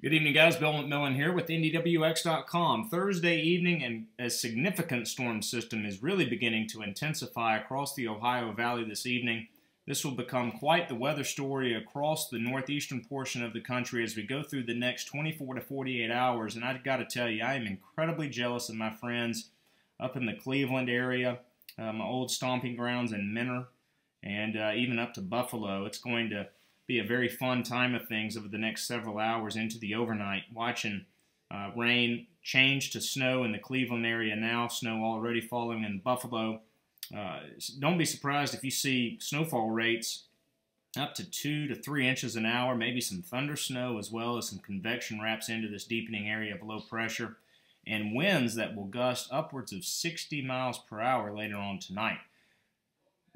Good evening, guys. Bill McMillan here with NDWX.com. Thursday evening, and a significant storm system is really beginning to intensify across the Ohio Valley this evening. This will become quite the weather story across the northeastern portion of the country as we go through the next 24 to 48 hours. And I've got to tell you, I am incredibly jealous of my friends up in the Cleveland area, my old stomping grounds in Mentor, and even up to Buffalo. It's going to be a very fun time of things over the next several hours into the overnight, watching rain change to snow in the Cleveland area now, snow already falling in Buffalo. Don't be surprised if you see snowfall rates up to 2 to 3 inches an hour, maybe some thunder snow as well as some convection wraps into this deepening area of low pressure, and winds that will gust upwards of 60 miles per hour later on tonight.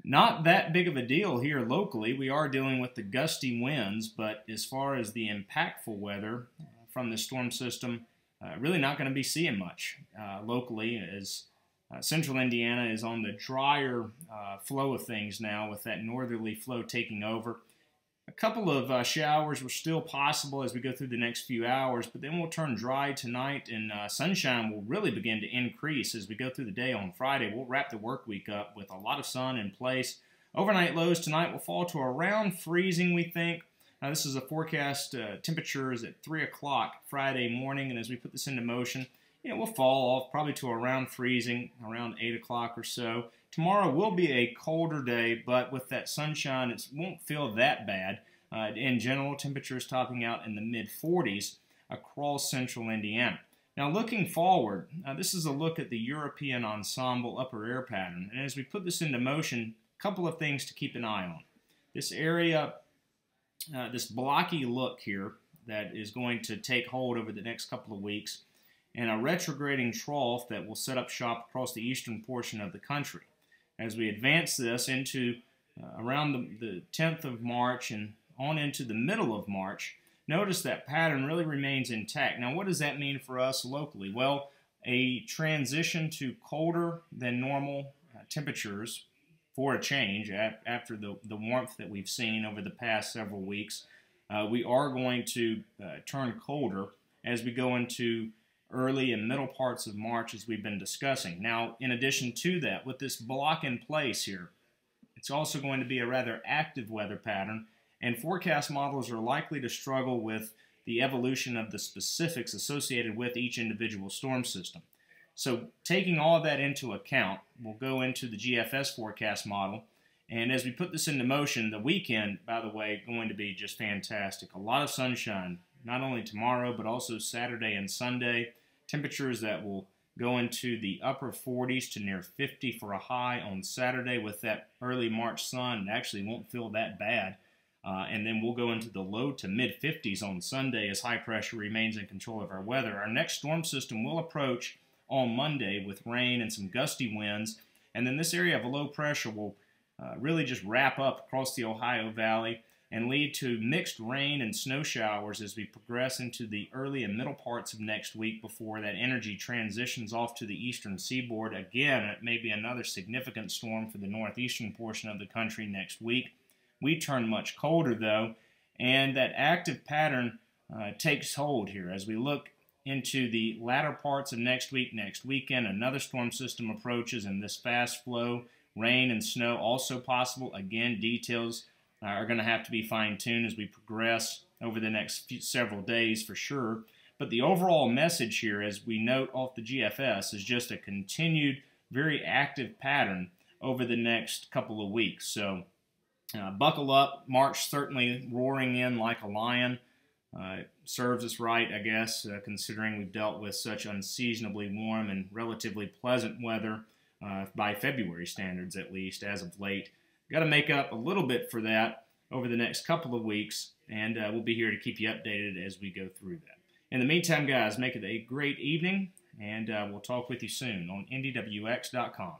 Not that big of a deal here locally. We are dealing with the gusty winds, but as far as the impactful weather from the storm system, really not going to be seeing much locally, as central Indiana is on the drier flow of things now with that northerly flow taking over. A couple of showers were still possible as we go through the next few hours, but then we'll turn dry tonight, and sunshine will really begin to increase as we go through the day on Friday. We'll wrap the work week up with a lot of sun in place. Overnight lows tonight will fall to around freezing, we think. Now, this is a forecast temperatures at 3 o'clock Friday morning, and as we put this into motion, we'll fall off probably to around freezing, around 8 o'clock or so. Tomorrow will be a colder day, but with that sunshine, it won't feel that bad. In general, temperatures topping out in the mid-40s across central Indiana. Now, looking forward, this is a look at the European ensemble upper air pattern. And as we put this into motion, a couple of things to keep an eye on. This area, this blocky look here that is going to take hold over the next couple of weeks, and a retrograding trough that will set up shop across the eastern portion of the country. As we advance this into around the 10th of March and on into the middle of March, notice that pattern really remains intact. Now, what does that mean for us locally? Well, a transition to colder than normal temperatures for a change after the warmth that we've seen over the past several weeks. We are going to turn colder as we go into early and middle parts of March, as we've been discussing. Now, in addition to that, with this block in place here, it's also going to be a rather active weather pattern, and forecast models are likely to struggle with the evolution of the specifics associated with each individual storm system. So, taking all of that into account, we'll go into the GFS forecast model, and as we put this into motion, the weekend, by the way, going to be just fantastic. A lot of sunshine, not only tomorrow, but also Saturday and Sunday. Temperatures that will go into the upper 40s to near 50 for a high on Saturday with that early March sun. It actually won't feel that bad. And then we'll go into the low to mid-50s on Sunday as high pressure remains in control of our weather. Our next storm system will approach on Monday with rain and some gusty winds. And then this area of low pressure will really just wrap up across the Ohio Valley and lead to mixed rain and snow showers as we progress into the early and middle parts of next week before that energy transitions off to the eastern seaboard. Again, it may be another significant storm for the northeastern portion of the country next week. We turn much colder, though, and that active pattern takes hold here. As we look into the latter parts of next week, next weekend, another storm system approaches, and this fast flow, rain and snow also possible. Again, details are going to have to be fine-tuned as we progress over the next several days for sure. But the overall message here, as we note off the GFS, is just a continued, very active pattern over the next couple of weeks. So buckle up. March certainly roaring in like a lion. Serves us right, I guess, considering we've dealt with such unseasonably warm and relatively pleasant weather by February standards, at least, as of late. Got to make up a little bit for that over the next couple of weeks, and we'll be here to keep you updated as we go through that. In the meantime, guys, make it a great evening, and we'll talk with you soon on NDWX.com.